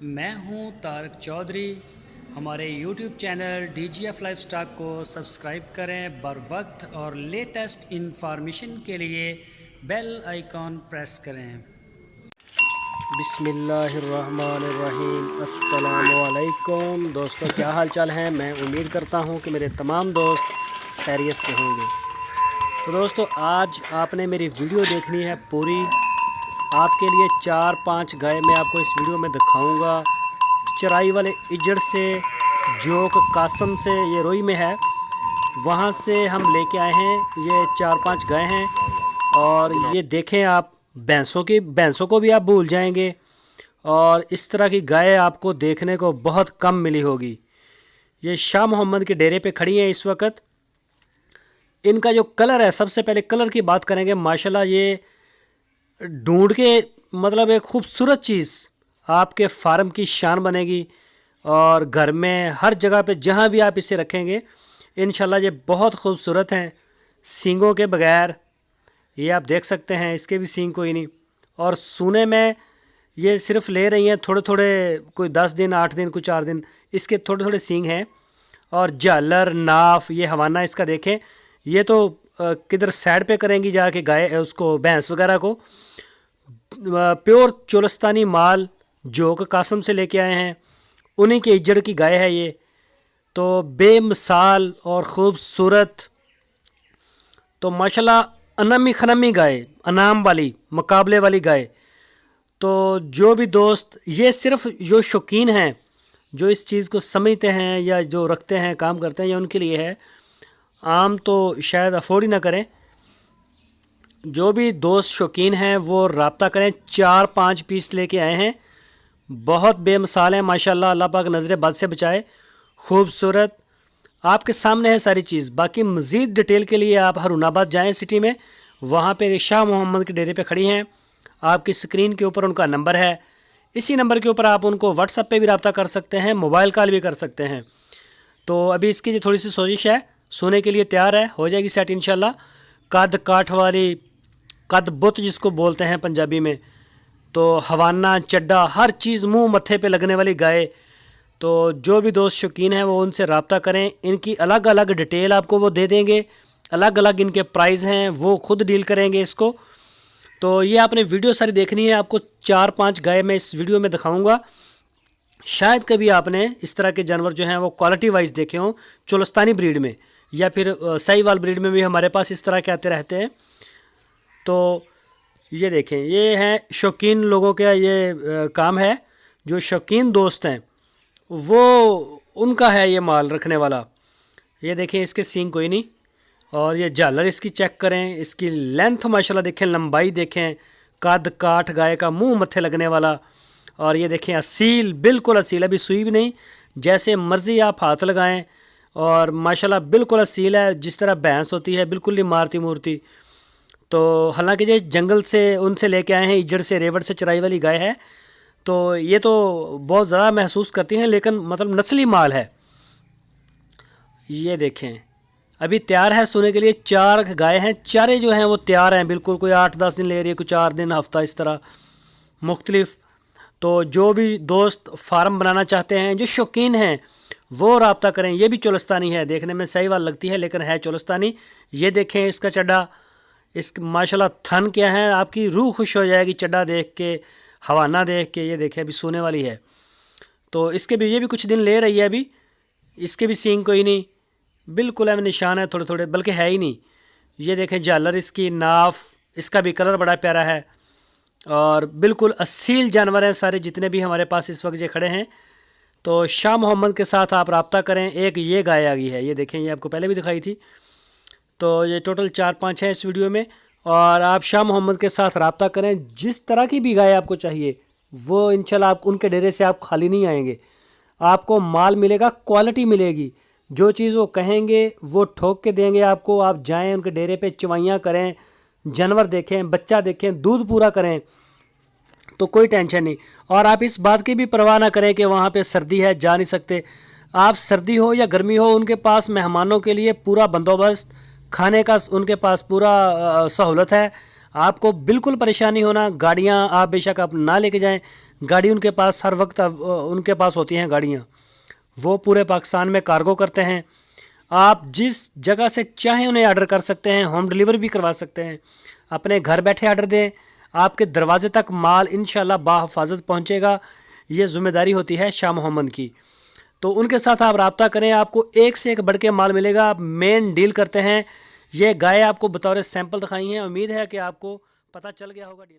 میں ہوں طارق چودھری. ہمارے YouTube channel D G F life stock کو سبسکرائب کریں بر وقت اور لیٹسٹ انفارمیشن کے لیے بیل آئیکن پریس کریں. بسم اللہ الرحمن الرحیم. السلام علیکم دوستو، کیا حال چال ہیں؟ میں امید کرتا ہوں کہ میرے تمام دوست خیریت سے ہوں گے. تو دوستو، آج آپ نے میری ویڈیو دیکھنی ہے پوری. آپ کے لیے 4-5 گائے میں آپ کو اس ویڈیو میں دکھاؤں گا. چرائی والے اجڑ سے، جوک قاسم سے، یہ روئی میں ہے، وہاں سے ہم لے کے آئے ہیں. یہ 4-5 گائے ہیں اور یہ دیکھیں آپ، بھینسوں کو بھی آپ بھول جائیں گے. اور اس طرح کی گائے آپ کو دیکھنے کو بہت کم ملی ہوگی. یہ شاہ محمد کے ڈیرے پہ کھڑی ہیں اس وقت. ان کا جو کلر ہے، سب سے پہلے کلر کی بات کریں گے. ماشاءاللہ یہ ڈھونڈ کے مطلب ایک خوبصورت چیز آپ کے فارم کی شان بنے گی. اور گھر میں ہر جگہ پہ جہاں بھی آپ اسے رکھیں گے انشاءاللہ یہ بہت خوبصورت ہیں. سینگوں کے بغیر یہ آپ دیکھ سکتے ہیں، اس کے بھی سینگ کوئی نہیں. اور سونے میں یہ صرف لے رہی ہیں تھوڑے تھوڑے، کوئی 10 دن 8 دن کوئی 4 دن، اس کے تھوڑے تھوڑے سینگ ہیں. اور جالر ناف، یہ حوانہ اس کا دیکھیں. یہ تو کدھر سائڈ پہ کریں گی جا کے گائے اس کو، بھینس وغیرہ کو. پیور چولستانی مال جو کہ قاسم سے لے کے آئے ہیں، انہی کے اجڑ کی گائے ہے یہ. تو بے مثال اور خوبصورت، تو ماشاءاللہ انمی خنمی گائے، انعام والی، مقابلے والی گائے. تو جو بھی دوست، یہ صرف جو شوقین ہیں، جو اس چیز کو سمجھتے ہیں یا جو رکھتے ہیں کام کرتے ہیں، یا ان کے لیے ہے. عام تو شاید افورڈ ہی نہ کریں. جو بھی دوست شوقین ہیں وہ رابطہ کریں. 4-5 پیس لے کے آئے ہیں، بہت بے مثال ہیں ماشاءاللہ. اللہ پاک نظر بد سے بچائے. خوبصورت آپ کے سامنے ہے ساری چیز. باقی مزید ڈیٹیل کے لیے آپ ہارون آباد جائیں سٹی میں، وہاں پہ شاہ محمد کے ڈیرے پہ کھڑی ہیں. آپ کی سکرین کے اوپر ان کا نمبر ہے. اسی نمبر کے اوپر آپ ان کو واٹس ایپ پہ بھی رابطہ کر سکتے ہیں، موبائل کال بھی کر سکتے ہیں. تو ابھی اس کی جو تھوڑی سی سوزش ہے، سونے کے لیے تیار ہے، ہو جائے گی سیٹ انشاءاللہ. قد کاٹھ والی، قد بت جس کو بولتے ہیں پنجابی میں، تو حوانہ چڈا ہر چیز منہ متھے پہ لگنے والی گائے. تو جو بھی دوست شوقین ہیں وہ ان سے رابطہ کریں. ان کی الگ الگ ڈیٹیل آپ کو وہ دے دیں گے، الگ الگ ان کے پرائز ہیں، وہ خود ڈیل کریں گے اس کو. تو یہ آپ نے ویڈیو ساری دیکھنی ہے. آپ کو 4-5 گائے میں اس ویڈیو میں دکھاؤں گا. شاید کبھی آپ نے اس طرح کے جانور جو ہیں وہ کوالٹی وائز دیکھے ہوں، چولستانی بریڈ میں یا پھر سائی وال بریڈ میں بھی ہمارے پاس اس طرح کے آتے رہتے ہیں. تو یہ دیکھیں، یہ ہیں شوقین لوگوں کا یہ کام ہے. جو شوقین دوست ہیں وہ ان کا ہے یہ مال رکھنے والا. یہ دیکھیں، اس کے سینگ کوئی نہیں. اور یہ جالر اس کی چیک کریں، اس کی لینتھ ماشاءاللہ دیکھیں، لمبائی دیکھیں. قد کاٹھ گائے کا منہ متھے لگنے والا. اور یہ دیکھیں اصیل، بالکل اصیل، ابھی سوئی بھی نہیں. جیسے مرضی آپ ہاتھ لگائیں. اور ماشاءاللہ بالکل اصیل ہے، جس طرح بھینس ہوتی ہے، بالکل نہیں مارتی مورتی. تو حالانکہ یہ جنگل سے ان سے لے کے آئے ہیں، اجڑ سے، ریوڑ سے چرائی والی گائے ہے. تو یہ تو بہت زیادہ محسوس کرتی ہیں، لیکن مطلب نسلی مال ہے. یہ دیکھیں ابھی تیار ہے سونے کے لیے. 4 گائے ہیں، چارے جو ہیں وہ تیار ہیں بالکل. کوئی 8-10 دن لے رہی ہے، کوئی 4 دن، ہفتہ، اس طرح مختلف. تو جو بھی دوست فارم بنانا چاہتے ہیں، جو شوقین ہیں، وہ رابطہ کریں. یہ بھی چولستانی ہے، دیکھنے میں صحیح وال لگتی ہے لیکن ہے چولستانی. یہ دیکھیں اس کا چڈا، اس ماشاءاللہ تھن کیا ہے، آپ کی روح خوش ہو جائے گی چڈا دیکھ کے، حوانہ دیکھ کے. یہ دیکھیں ابھی سونے والی ہے. تو اس کے بھی، یہ بھی کچھ دن لے رہی ہے ابھی. اس کے بھی سینگ کوئی نہیں، بالکل ہے نشان ہے تھوڑے تھوڑے، بلکہ ہے ہی نہیں. یہ دیکھیں جالر اس کی، ناف، اس کا بھی کلر بڑا پیارا ہے. اور بالکل اصیل جانور ہیں سارے جتنے بھی ہمارے پاس اس وقت یہ کھڑے ہیں. تو شاہ محمد کے ساتھ آپ رابطہ کریں. ایک یہ گائے آ گئی ہے، یہ دیکھیں، یہ آپ کو پہلے بھی دکھائی تھی. تو یہ ٹوٹل 4-5 ہیں اس ویڈیو میں. اور آپ شاہ محمد کے ساتھ رابطہ کریں. جس طرح کی بھی گائے آپ کو چاہیے وہ انشاءاللہ آپ ان کے ڈیرے سے آپ خالی نہیں آئیں گے. آپ کو مال ملے گا، کوالٹی ملے گی. جو چیز وہ کہیں گے وہ ٹھوک کے دیں گے آپ کو. آپ جائیں ان کے ڈیرے پہ، چوائیاں کریں، جانور دیکھیں، بچہ دیکھیں، دودھ پورا کریں، تو کوئی ٹینشن نہیں. اور آپ اس بات کی بھی پرواہ نہ کریں کہ وہاں پہ سردی ہے، جا نہیں سکتے. آپ سردی ہو یا گرمی ہو، ان کے پاس مہمانوں کے لیے پورا بندوبست، کھانے کا ان کے پاس پورا سہولت ہے. آپ کو بالکل پریشانی ہونا، گاڑیاں آپ بے شک آپ نہ لے کے جائیں، گاڑی ان کے پاس ہر وقت ان کے پاس ہوتی ہیں گاڑیاں، وہ پورے پاکستان میں کارگو کرتے ہیں۔ آپ جس جگہ سے چاہیں انہیں آرڈر کر سکتے ہیں، ہوم ڈیلیوری بھی کروا سکتے ہیں، اپنے گھر بیٹھے آرڈر دیں، آپ کے دروازے تک مال انشاءاللہ بحفاظت پہنچے گا۔ یہ ذمہ داری ہوتی ہے شاہ محمد کی، تو ان کے ساتھ آپ رابطہ کریں، آپ کو ایک سے ایک بڑھ کے مال ملے گا۔ آپ مین ڈیل کرتے ہیں۔ یہ گائے آپ کو بطور سیمپل دکھائی ہیں، امید ہے کہ آپ کو پتہ چل گیا ہوگا ڈیل